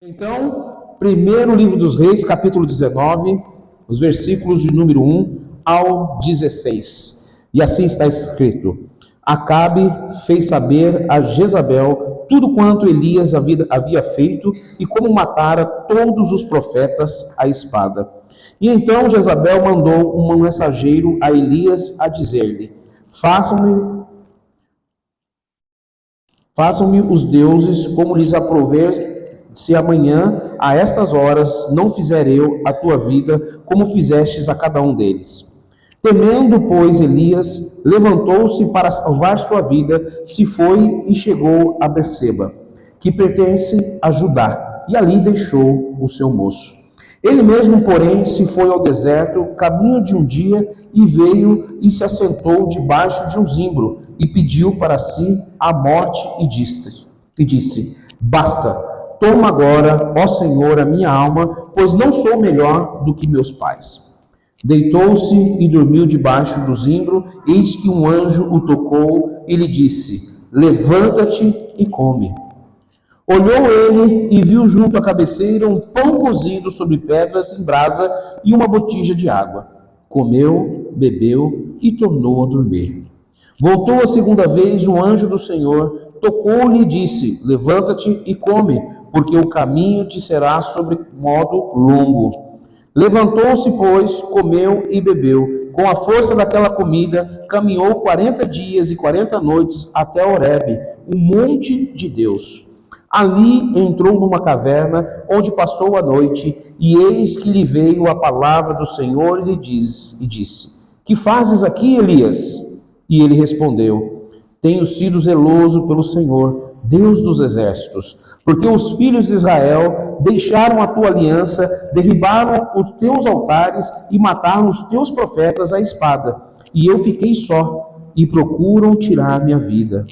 Então, primeiro livro dos Reis, capítulo 19, os versículos de número 1 ao 16. E assim está escrito: Acabe fez saber a Jezabel tudo quanto Elias havia feito e como matara todos os profetas à espada. E então Jezabel mandou um mensageiro a Elias a dizer-lhe: Façam-me os deuses como lhes aprouver, se amanhã, a estas horas, não fizer eu a tua vida como fizestes a cada um deles. Temendo, pois, Elias, levantou-se para salvar sua vida, se foi e chegou a Berseba, que pertence a Judá, e ali deixou o seu moço. Ele mesmo, porém, se foi ao deserto, caminho de um dia, e veio e se assentou debaixo de um zimbro, e pediu para si a morte, e disse: Basta, toma agora, ó Senhor, a minha alma, pois não sou melhor do que meus pais. Deitou-se e dormiu debaixo do zimbro, eis que um anjo o tocou e lhe disse: Levanta-te e come. Olhou ele e viu junto à cabeceira um pão cozido sobre pedras em brasa e uma botija de água. Comeu, bebeu e tornou a dormir. Voltou a segunda vez o anjo do Senhor, tocou-lhe e disse: Levanta-te e come, porque o caminho te será sobre modo longo. Levantou-se, pois, comeu e bebeu. Com a força daquela comida, caminhou 40 dias e 40 noites até Horebe, o monte de Deus. Ali entrou numa caverna, onde passou a noite, e eis que lhe veio a palavra do Senhor e disse: Que fazes aqui, Elias? E ele respondeu: Tenho sido zeloso pelo Senhor, Deus dos exércitos, porque os filhos de Israel deixaram a tua aliança, derribaram os teus altares e mataram os teus profetas à espada. E eu fiquei só, e procuram tirar minha vida.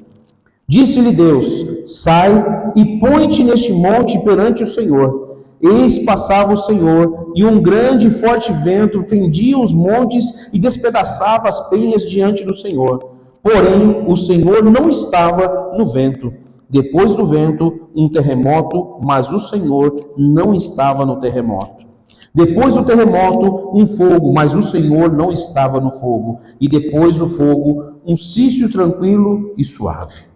Disse-lhe Deus: Sai e põe-te neste monte perante o Senhor. Eis passava o Senhor, e um grande e forte vento fendia os montes e despedaçava as penhas diante do Senhor. Porém, o Senhor não estava no vento. Depois do vento, um terremoto, mas o Senhor não estava no terremoto. Depois do terremoto, um fogo, mas o Senhor não estava no fogo. E depois do fogo, um cício tranquilo e suave.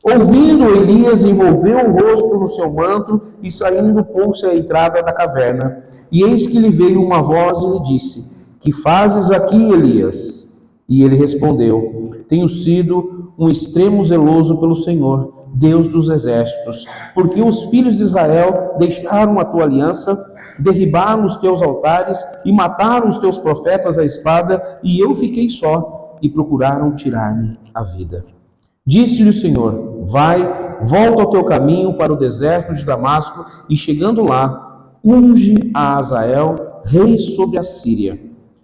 Ouvindo, Elias envolveu o rosto no seu manto e saindo pôs-se à entrada da caverna. E eis que lhe veio uma voz e lhe disse: Que fazes aqui, Elias? E ele respondeu: Tenho sido um extremo zeloso pelo Senhor, Deus dos exércitos, porque os filhos de Israel deixaram a tua aliança, derribaram os teus altares e mataram os teus profetas à espada, e eu fiquei só, e procuraram tirar-me a vida. Disse-lhe o Senhor: Vai, volta ao teu caminho para o deserto de Damasco, e chegando lá, unge a Azael, rei sobre a Síria.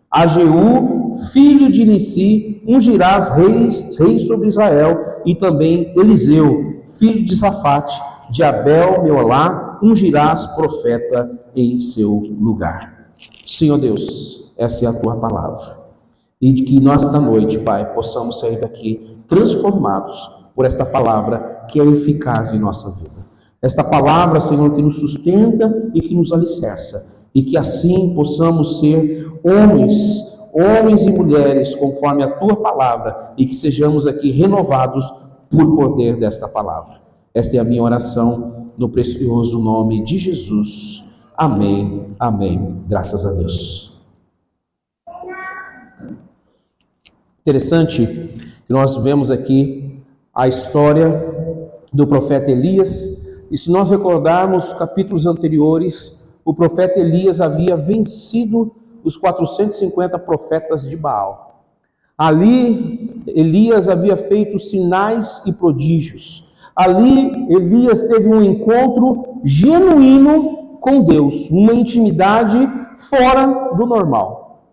A Jeú, filho de Nissi, ungirás rei sobre Israel, e também Eliseu, filho de Safate, de Abel-Meolá, ungirás profeta em seu lugar. Senhor Deus, essa é a tua palavra. E de que nós, esta noite, Pai, possamos sair daqui transformados por esta palavra que é eficaz em nossa vida. Esta palavra, Senhor, que nos sustenta e que nos alicerça. E que assim possamos ser homens e mulheres conforme a tua palavra, e que sejamos aqui renovados por poder desta palavra. Esta é a minha oração no precioso nome de Jesus. Amém, amém. Graças a Deus. Interessante que nós vemos aqui a história do profeta Elias, e se nós recordarmos capítulos anteriores, o profeta Elias havia vencido os 450 profetas de Baal. Ali, Elias havia feito sinais e prodígios. Ali, Elias teve um encontro genuíno com Deus, uma intimidade fora do normal.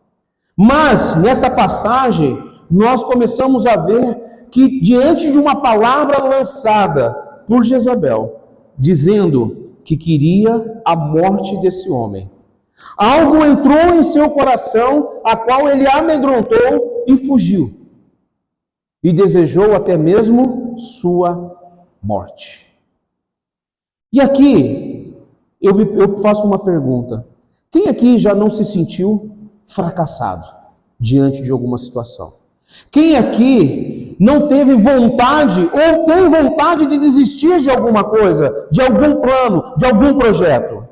Mas, nessa passagem, nós começamos a ver que, diante de uma palavra lançada por Jezabel, dizendo que queria a morte desse homem, algo entrou em seu coração, a qual ele amedrontou e fugiu, e desejou até mesmo sua morte. E aqui, Eu faço uma pergunta. Quem aqui já não se sentiu fracassado diante de alguma situação? Quem aqui não teve vontade ou tem vontade de desistir de alguma coisa, de algum plano, de algum projeto?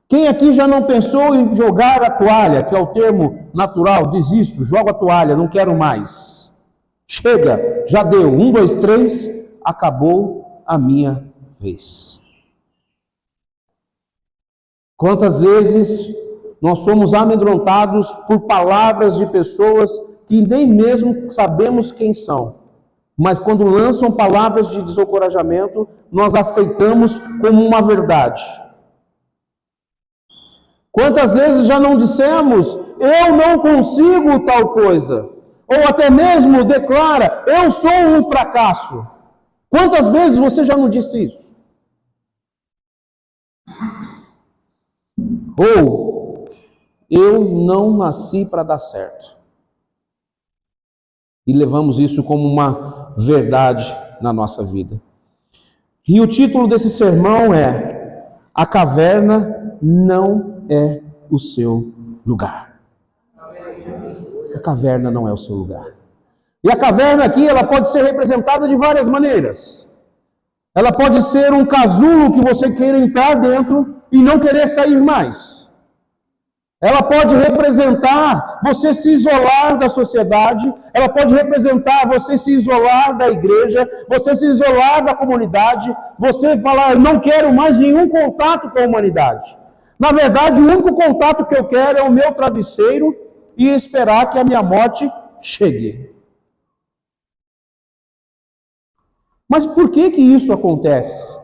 Quem aqui já não pensou em jogar a toalha, que é o termo natural, desisto, jogo a toalha, não quero mais. Chega, já deu, 1, 2, 3, acabou a minha vez. Quantas vezes nós somos amedrontados por palavras de pessoas que nem mesmo sabemos quem são, mas quando lançam palavras de desencorajamento, nós aceitamos como uma verdade. Quantas vezes já não dissemos, eu não consigo tal coisa, ou até mesmo declara, eu sou um fracasso. Quantas vezes você já não disse isso? Ou, eu não nasci para dar certo. E levamos isso como uma verdade na nossa vida. E o título desse sermão é: A caverna não é o seu lugar. A caverna não é o seu lugar. E a caverna aqui, ela pode ser representada de várias maneiras. Ela pode ser um casulo que você queira entrar dentro e não querer sair mais. Ela pode representar você se isolar da sociedade, ela pode representar você se isolar da igreja, você se isolar da comunidade, você falar, eu não quero mais nenhum contato com a humanidade. Na verdade, o único contato que eu quero é o meu travesseiro e esperar que a minha morte chegue. Mas por que isso acontece?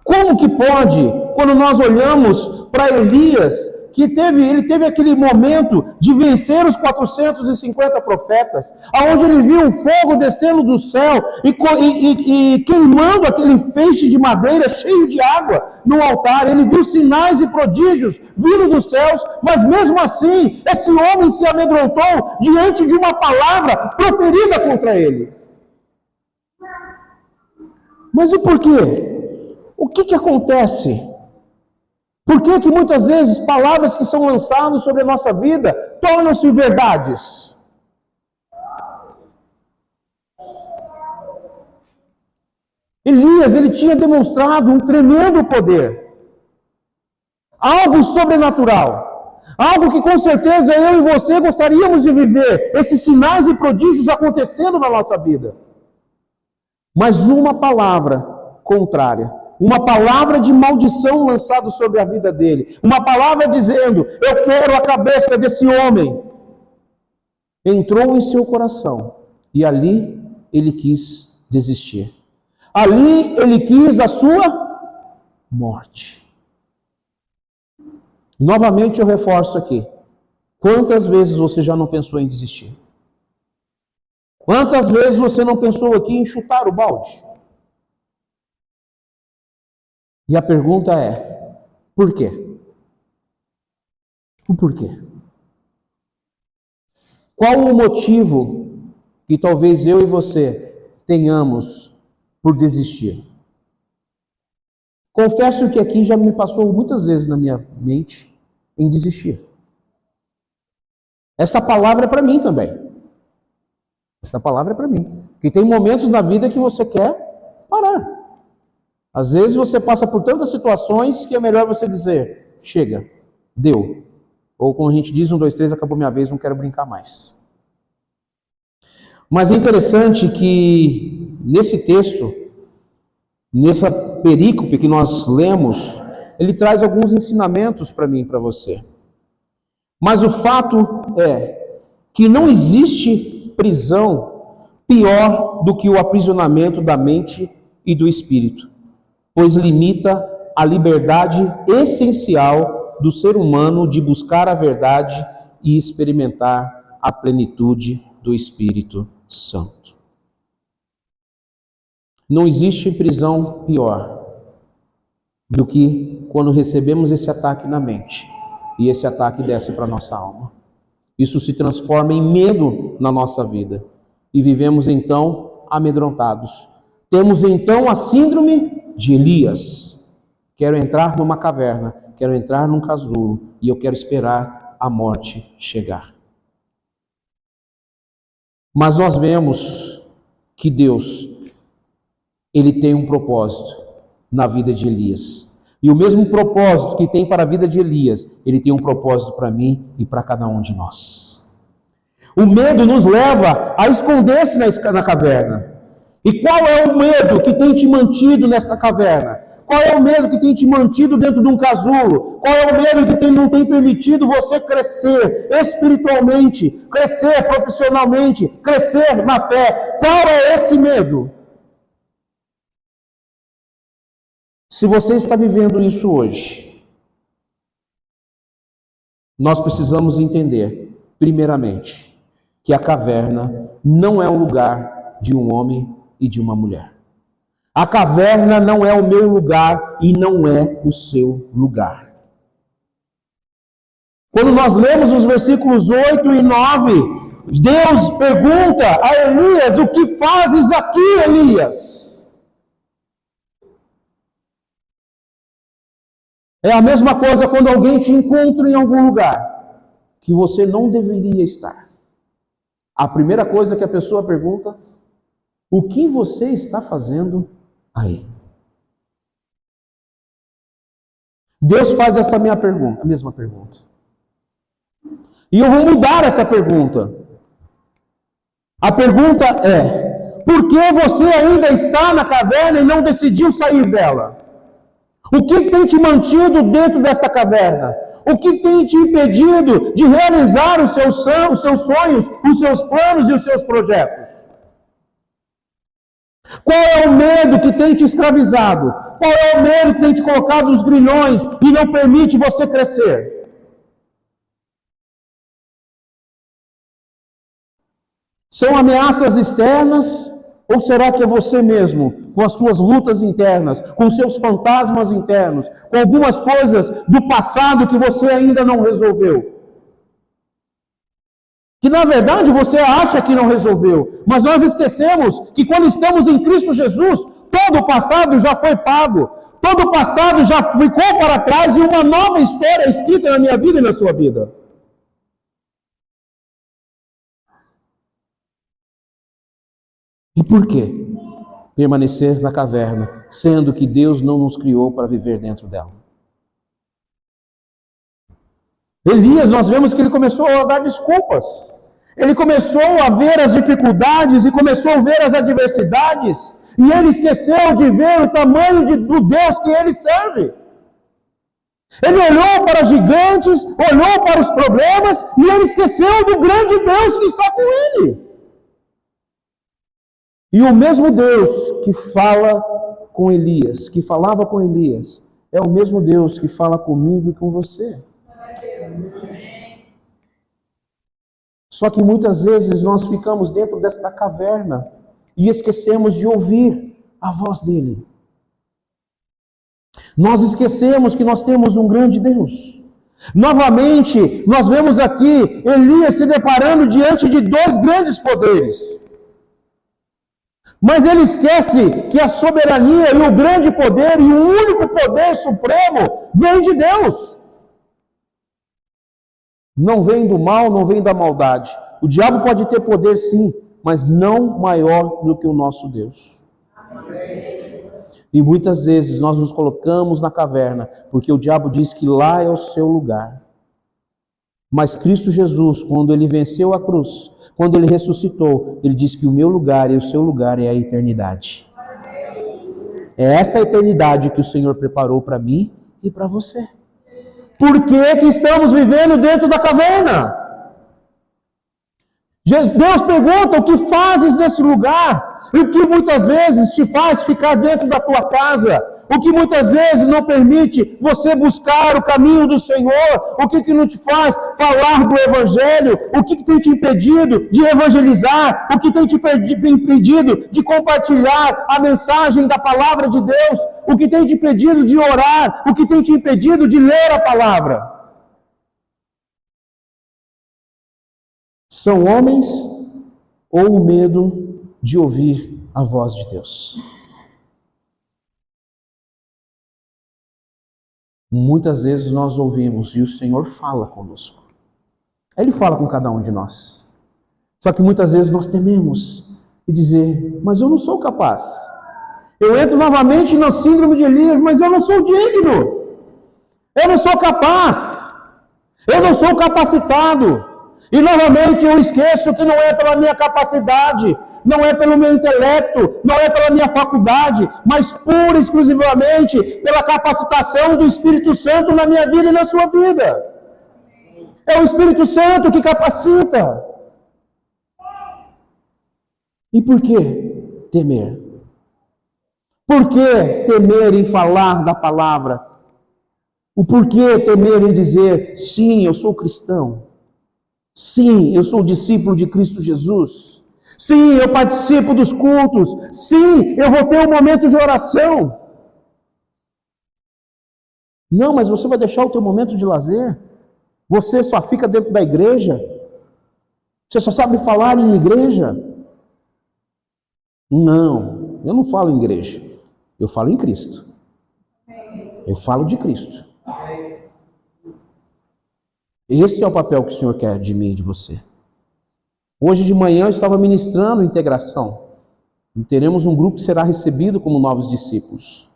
Como que pode, quando nós olhamos para Elias, que ele teve aquele momento de vencer os 450 profetas, aonde ele viu o fogo descendo do céu e queimando aquele feixe de madeira cheio de água no altar, ele viu sinais e prodígios vindo dos céus, mas mesmo assim, esse homem se amedrontou diante de uma palavra proferida contra ele. Mas e por quê? O que acontece? Por que muitas vezes palavras que são lançadas sobre a nossa vida tornam-se verdades? Elias, ele tinha demonstrado um tremendo poder. Algo sobrenatural. Algo que com certeza eu e você gostaríamos de viver. Esses sinais e prodígios acontecendo na nossa vida. Mas uma palavra contrária, uma palavra de maldição lançada sobre a vida dele, uma palavra dizendo, eu quero a cabeça desse homem, entrou em seu coração, e ali ele quis desistir. Ali ele quis a sua morte. Novamente eu reforço aqui, quantas vezes você já não pensou em desistir? Quantas vezes você não pensou aqui em chutar o balde? E a pergunta é, por quê? O porquê? Qual o motivo que talvez eu e você tenhamos por desistir? Confesso que aqui já me passou muitas vezes na minha mente em desistir. Essa palavra é para mim também. Essa palavra é para mim. Porque tem momentos na vida que você quer parar. Às vezes você passa por tantas situações que é melhor você dizer, chega, deu. Ou como a gente diz, 1, 2, 3, acabou minha vez, não quero brincar mais. Mas é interessante que nesse texto, nessa perícope que nós lemos, ele traz alguns ensinamentos para mim e para você. Mas o fato é que não existe prisão pior do que o aprisionamento da mente e do espírito, pois limita a liberdade essencial do ser humano de buscar a verdade e experimentar a plenitude do Espírito Santo. Não existe prisão pior do que quando recebemos esse ataque na mente e esse ataque desce para a nossa alma. Isso se transforma em medo na nossa vida e vivemos então amedrontados. Temos então a síndrome de Elias. Quero entrar numa caverna, quero entrar num casulo e eu quero esperar a morte chegar. Mas nós vemos que Deus, Ele tem um propósito na vida de Elias. E o mesmo propósito que tem para a vida de Elias, Ele tem um propósito para mim e para cada um de nós. O medo nos leva a esconder-se na caverna. E qual é o medo que tem te mantido nesta caverna? Qual é o medo que tem te mantido dentro de um casulo? Qual é o medo que não tem permitido você crescer espiritualmente, crescer profissionalmente, crescer na fé? Qual é esse medo? Se você está vivendo isso hoje, nós precisamos entender, primeiramente, que a caverna não é o lugar de um homem e de uma mulher. A caverna não é o meu lugar e não é o seu lugar. Quando nós lemos os versículos 8 e 9, Deus pergunta a Elias: o que fazes aqui, Elias? É a mesma coisa quando alguém te encontra em algum lugar que você não deveria estar. A primeira coisa que a pessoa pergunta: o que você está fazendo aí? Deus faz essa minha pergunta, a mesma pergunta. E eu vou mudar essa pergunta. A pergunta é: por que você ainda está na caverna e não decidiu sair dela? O que tem te mantido dentro desta caverna? O que tem te impedido de realizar os seus sonhos, os seus planos e os seus projetos? Qual é o medo que tem te escravizado? Qual é o medo que tem te colocado os grilhões e não permite você crescer? São ameaças externas? Ou será que é você mesmo, com as suas lutas internas, com os seus fantasmas internos, com algumas coisas do passado que você ainda não resolveu? Que na verdade você acha que não resolveu, mas nós esquecemos que quando estamos em Cristo Jesus, todo o passado já foi pago, todo o passado já ficou para trás e uma nova história é escrita na minha vida e na sua vida. E por quê? Permanecer na caverna, sendo que Deus não nos criou para viver dentro dela. Elias, nós vemos que ele começou a dar desculpas. Ele começou a ver as dificuldades e começou a ver as adversidades. E ele esqueceu de ver o tamanho do Deus que ele serve. Ele olhou para gigantes, olhou para os problemas e ele esqueceu do grande Deus que está com ele. E o mesmo Deus que fala com Elias, que falava com Elias, é o mesmo Deus que fala comigo e com você. Só que muitas vezes nós ficamos dentro desta caverna e esquecemos de ouvir a voz dele. Nós esquecemos que nós temos um grande Deus. Novamente, nós vemos aqui Elias se deparando diante de dois grandes poderes. Mas ele esquece que a soberania e o grande poder e o único poder supremo vem de Deus. Não vem do mal, não vem da maldade. O diabo pode ter poder sim, mas não maior do que o nosso Deus. E muitas vezes nós nos colocamos na caverna, porque o diabo diz que lá é o seu lugar. Mas Cristo Jesus, quando ele venceu a cruz, quando ele ressuscitou, ele disse que o meu lugar e o seu lugar é a eternidade. É essa eternidade que o Senhor preparou para mim e para você. Por que estamos vivendo dentro da caverna? Deus pergunta: o que fazes nesse lugar? O que muitas vezes te faz ficar dentro da tua casa? O que muitas vezes não permite você buscar o caminho do Senhor? O que não te faz falar do Evangelho? O que tem te impedido de evangelizar? O que tem te impedido de compartilhar a mensagem da palavra de Deus? O que tem te impedido de orar? O que tem te impedido de ler a palavra? São homens ou o medo de ouvir a voz de Deus? Muitas vezes nós ouvimos e o Senhor fala conosco. Ele fala com cada um de nós. Só que muitas vezes nós tememos e dizer, mas eu não sou capaz. Eu entro novamente na síndrome de Elias, mas eu não sou digno. Eu não sou capaz. Eu não sou capacitado. E novamente eu esqueço que não é pela minha capacidade, não é pelo meu intelecto, não é pela minha faculdade, mas pura e exclusivamente pela capacitação do Espírito Santo na minha vida e na sua vida. É o Espírito Santo que capacita. E por que temer? Por que temer em falar da palavra? O porquê temer em dizer, sim, eu sou cristão. Sim, eu sou discípulo de Cristo Jesus. Sim, eu participo dos cultos. Sim, eu vou ter um momento de oração. Não, mas você vai deixar o teu momento de lazer? Você só fica dentro da igreja? Você só sabe falar em igreja? Não, eu não falo em igreja. Eu falo em Cristo. Eu falo de Cristo. Esse é o papel que o Senhor quer de mim e de você. Hoje de manhã eu estava ministrando integração. E teremos um grupo que será recebido como novos discípulos.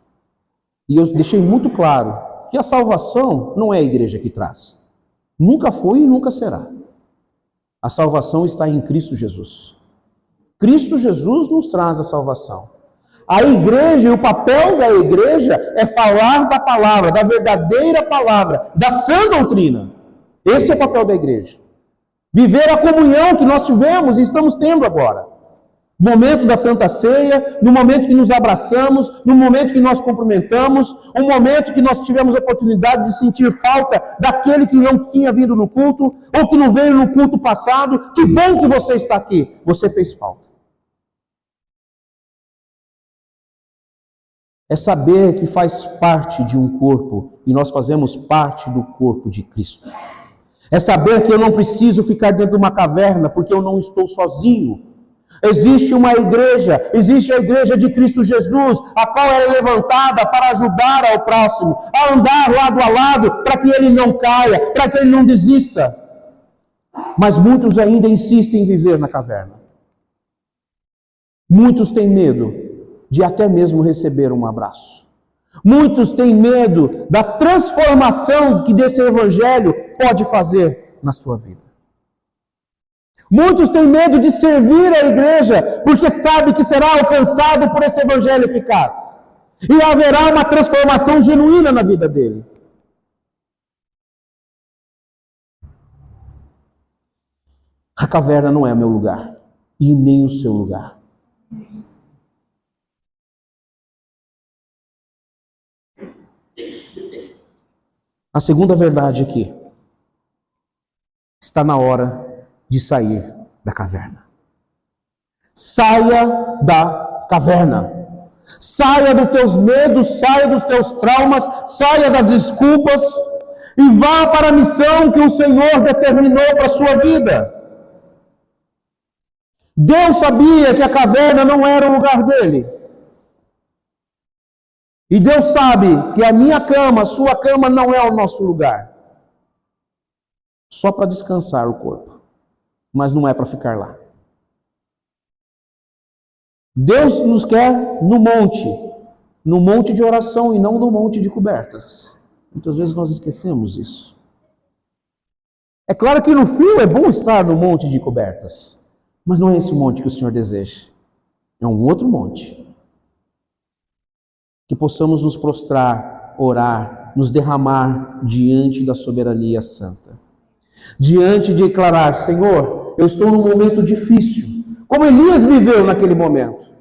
E eu deixei muito claro que a salvação não é a igreja que traz. Nunca foi e nunca será. A salvação está em Cristo Jesus. Cristo Jesus nos traz a salvação. A igreja e o papel da igreja é falar da palavra, da verdadeira palavra, da sã doutrina. Esse é o papel da igreja. Viver a comunhão que nós tivemos e estamos tendo agora. No momento da Santa Ceia, no momento que nos abraçamos, no momento que nós cumprimentamos, um momento que nós tivemos a oportunidade de sentir falta daquele que não tinha vindo no culto, ou que não veio no culto passado. Que bom que você está aqui. Você fez falta. É saber que faz parte de um corpo, e nós fazemos parte do corpo de Cristo. É saber que eu não preciso ficar dentro de uma caverna, porque eu não estou sozinho. Existe uma igreja, existe a igreja de Cristo Jesus, a qual é levantada para ajudar ao próximo, a andar lado a lado, para que ele não caia, para que ele não desista. Mas muitos ainda insistem em viver na caverna. Muitos têm medo de até mesmo receber um abraço. Muitos têm medo da transformação que desse evangelho pode fazer na sua vida. Muitos têm medo de servir a igreja, porque sabe que será alcançado por esse evangelho eficaz. E haverá uma transformação genuína na vida dele. A caverna não é meu lugar, e nem o seu lugar. A segunda verdade aqui, está na hora de sair da caverna. Saia da caverna. Saia dos teus medos, saia dos teus traumas, saia das desculpas e vá para a missão que o Senhor determinou para a sua vida. Deus sabia que a caverna não era o lugar dele. E Deus sabe que a minha cama, a sua cama não é o nosso lugar. Só para descansar o corpo. Mas não é para ficar lá. Deus nos quer no monte de oração e não no monte de cobertas. Muitas vezes nós esquecemos isso. É claro que no frio é bom estar no monte de cobertas, mas não é esse monte que o Senhor deseja. É um outro monte. Que possamos nos prostrar, orar, nos derramar diante da soberania santa. Diante de declarar, Senhor, eu estou num momento difícil, como Elias viveu naquele momento,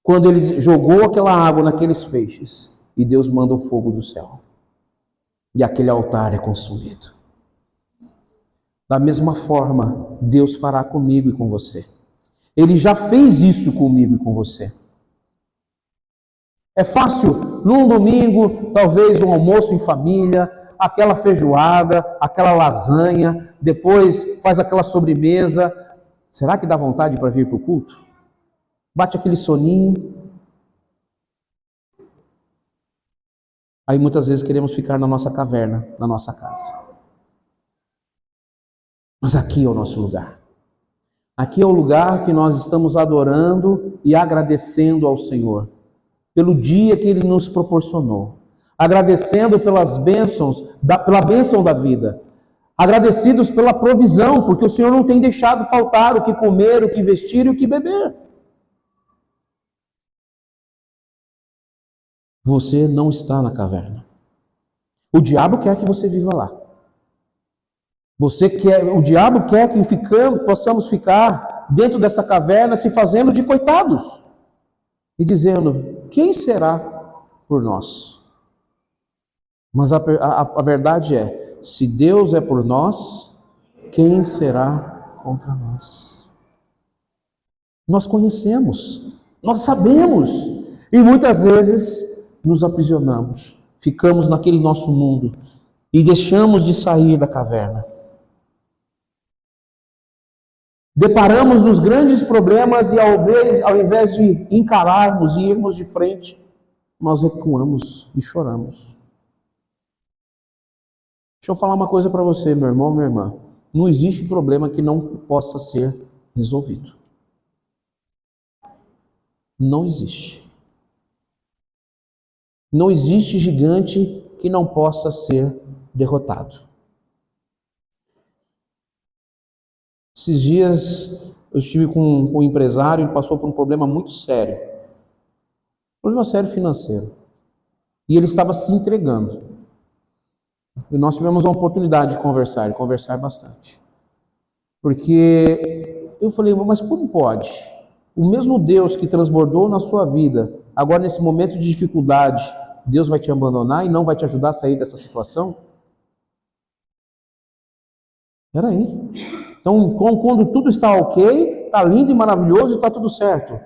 quando ele jogou aquela água naqueles feixes, e Deus manda o fogo do céu, e aquele altar é consumido. Da mesma forma, Deus fará comigo e com você. Ele já fez isso comigo e com você. É fácil, num domingo, talvez um almoço em família, aquela feijoada, aquela lasanha, depois faz aquela sobremesa. Será que dá vontade para vir para o culto? Bate aquele soninho. Aí muitas vezes queremos ficar na nossa caverna, na nossa casa. Mas aqui é o nosso lugar. Aqui é o lugar que nós estamos adorando e agradecendo ao Senhor pelo dia que Ele nos proporcionou, agradecendo pelas bênçãos, pela bênção da vida, agradecidos pela provisão, porque o Senhor não tem deixado faltar o que comer, o que vestir e o que beber. Você não está na caverna. O diabo quer que você viva lá. O diabo quer que possamos ficar dentro dessa caverna se fazendo de coitados e dizendo: quem será por nós? Mas a verdade é: se Deus é por nós, quem será contra nós? Nós conhecemos, nós sabemos, e muitas vezes nos aprisionamos, ficamos naquele nosso mundo e deixamos de sair da caverna. Deparamos nos grandes problemas e ao invés de encararmos e irmos de frente, nós recuamos e choramos. Deixa eu falar uma coisa para você, meu irmão, minha irmã. Não existe problema que não possa ser resolvido. Não existe. Não existe gigante que não possa ser derrotado. Esses dias eu estive com um empresário e passou por um problema muito sério. Problema sério financeiro. E ele estava se entregando. E nós tivemos a oportunidade de conversar bastante. Porque eu falei: mas como pode? O mesmo Deus que transbordou na sua vida, agora nesse momento de dificuldade, Deus vai te abandonar e não vai te ajudar a sair dessa situação? Peraí. Então, quando tudo está ok, está lindo e maravilhoso e está tudo certo.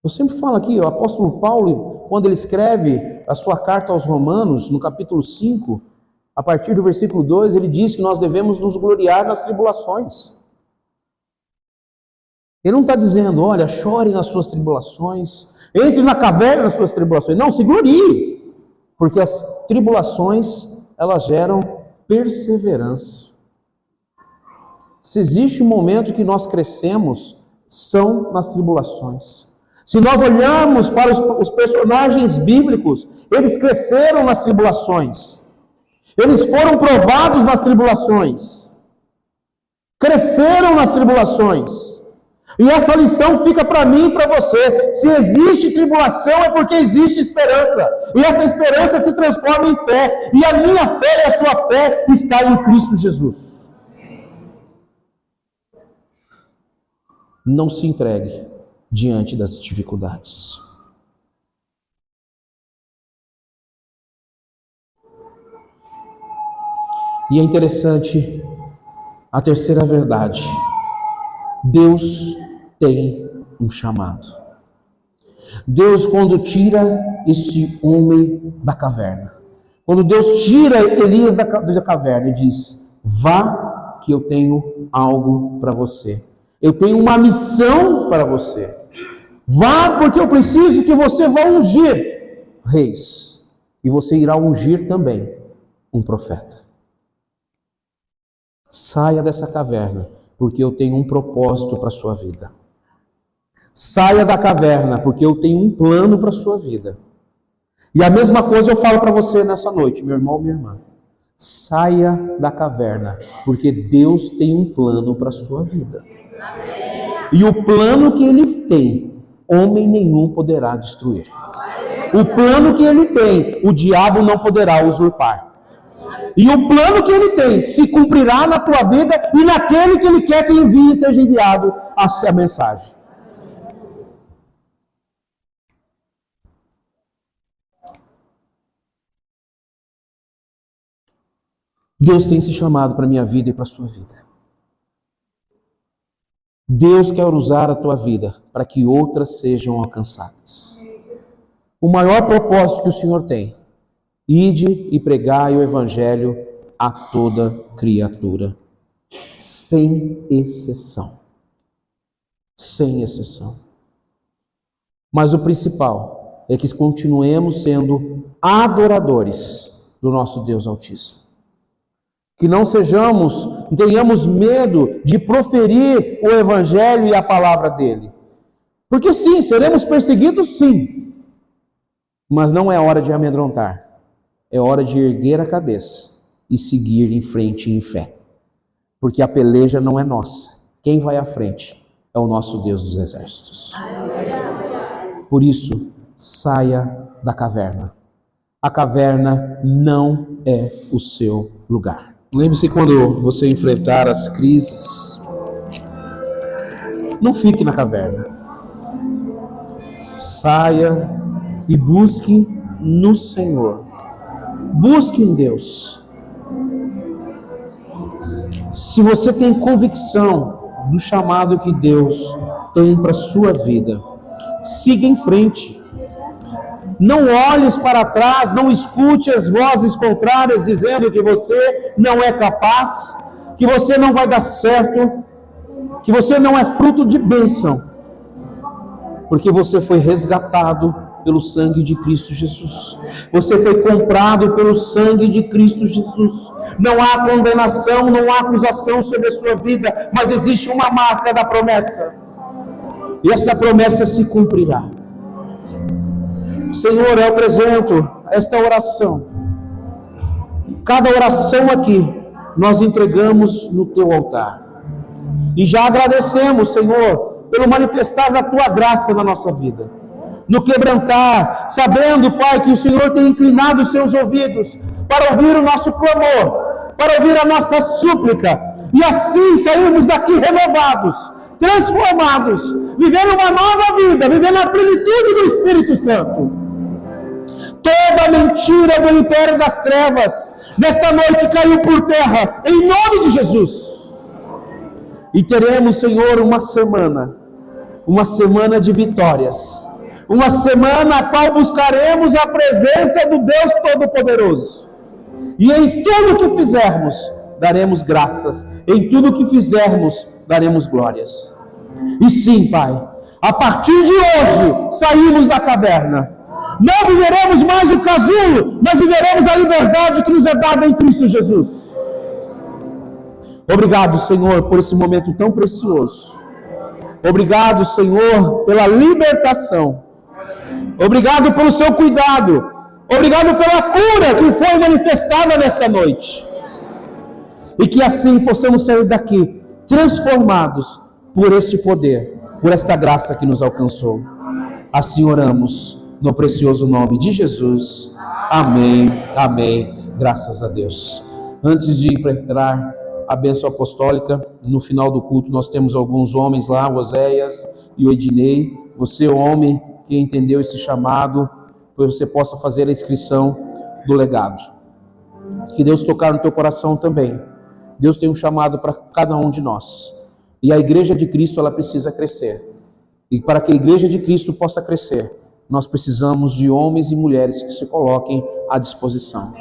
Eu sempre falo aqui, o apóstolo Paulo, quando ele escreve a sua carta aos Romanos, no capítulo 5, a partir do versículo 2, ele diz que nós devemos nos gloriar nas tribulações. Ele não está dizendo: olha, chore nas suas tribulações, entre na caverna nas suas tribulações. Não, se glorie, porque as tribulações, elas geram perseverança. Se existe um momento que nós crescemos, são nas tribulações. Se nós olharmos para os personagens bíblicos, eles cresceram nas tribulações. Eles foram provados nas tribulações. Cresceram nas tribulações. E essa lição fica para mim e para você. Se existe tribulação é porque existe esperança. E essa esperança se transforma em fé. E a minha fé e a sua fé está em Cristo Jesus. Não se entregue diante das dificuldades. E é interessante a terceira verdade. Deus tem um chamado. Deus, quando tira esse homem da caverna, quando Deus tira Elias da caverna e diz: vá que eu tenho algo para você. Eu tenho uma missão para você. Vá porque eu preciso que você vá ungir reis. E você irá ungir também um profeta. Saia dessa caverna, porque eu tenho um propósito para a sua vida. Saia da caverna, porque eu tenho um plano para a sua vida. E a mesma coisa eu falo para você nessa noite, meu irmão, minha irmã. Saia da caverna, porque Deus tem um plano para a sua vida. E o plano que Ele tem, homem nenhum poderá destruir. O plano que Ele tem, o diabo não poderá usurpar. E o plano que Ele tem se cumprirá na tua vida e naquele que Ele quer que envie seja enviado a mensagem. Deus tem esse chamado para a minha vida e para a sua vida. Deus quer usar a tua vida para que outras sejam alcançadas. O maior propósito que o Senhor tem: ide e pregai o Evangelho a toda criatura, sem exceção. Sem exceção. Mas o principal é que continuemos sendo adoradores do nosso Deus Altíssimo. Que não tenhamos medo de proferir o Evangelho e a palavra dele. Porque sim, seremos perseguidos sim. Mas não é hora de amedrontar. É hora de erguer a cabeça e seguir em frente em fé. Porque a peleja não é nossa. Quem vai à frente é o nosso Deus dos exércitos. Por isso, saia da caverna. A caverna não é o seu lugar. Lembre-se, quando você enfrentar as crises, não fique na caverna. Saia e busque no Senhor. Busque em Deus. Se você tem convicção do chamado que Deus tem para a sua vida, siga em frente. Não olhes para trás, não escute as vozes contrárias dizendo que você não é capaz, que você não vai dar certo, que você não é fruto de bênção, porque você foi resgatado pelo sangue de Cristo Jesus. Você foi comprado pelo sangue de Cristo Jesus. Não há condenação, não há acusação sobre a sua vida, mas existe uma marca da promessa. E essa promessa se cumprirá. Senhor, eu apresento esta oração. Cada oração aqui, nós entregamos no teu altar. E já agradecemos, Senhor, pelo manifestar da tua graça na nossa vida. No quebrantar, sabendo, Pai, que o Senhor tem inclinado os seus ouvidos para ouvir o nosso clamor, para ouvir a nossa súplica. E assim sairmos daqui renovados, transformados, vivendo uma nova vida, vivendo a plenitude do Espírito Santo. Toda mentira do império das trevas, nesta noite caiu por terra, em nome de Jesus. E teremos, Senhor, uma semana de vitórias, uma semana a qual buscaremos a presença do Deus Todo-Poderoso. E em tudo que fizermos, daremos graças, em tudo que fizermos, daremos glórias. E sim, Pai, a partir de hoje, saímos da caverna. Não viveremos mais o casulo, mas viveremos a liberdade que nos é dada em Cristo Jesus. Obrigado, Senhor, por esse momento tão precioso. Obrigado, Senhor, pela libertação. Obrigado pelo seu cuidado. Obrigado pela cura que foi manifestada nesta noite. E que assim possamos sair daqui transformados por este poder, por esta graça que nos alcançou. Assim oramos. No precioso nome de Jesus. Amém, amém. Graças a Deus. Antes de impetrar a bênção apostólica, no final do culto nós temos alguns homens lá, o Oséias e o Ednei. Você, homem que entendeu esse chamado, você possa fazer a inscrição do legado. Que Deus tocar no teu coração também. Deus tem um chamado para cada um de nós. E a igreja de Cristo, ela precisa crescer. E para que a igreja de Cristo possa crescer, nós precisamos de homens e mulheres que se coloquem à disposição.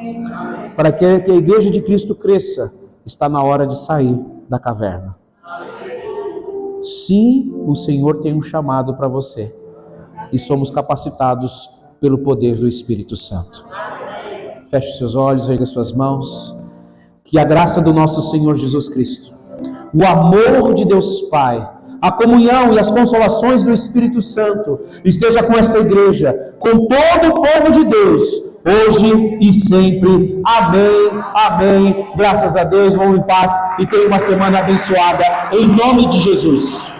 Para que a igreja de Cristo cresça, está na hora de sair da caverna. Sim, o Senhor tem um chamado para você. E somos capacitados pelo poder do Espírito Santo. Feche seus olhos, erga suas mãos. Que a graça do nosso Senhor Jesus Cristo, o amor de Deus Pai, a comunhão e as consolações do Espírito Santo esteja com esta igreja, com todo o povo de Deus, hoje e sempre. Amém, amém. Graças a Deus, vão em paz e tenham uma semana abençoada, em nome de Jesus.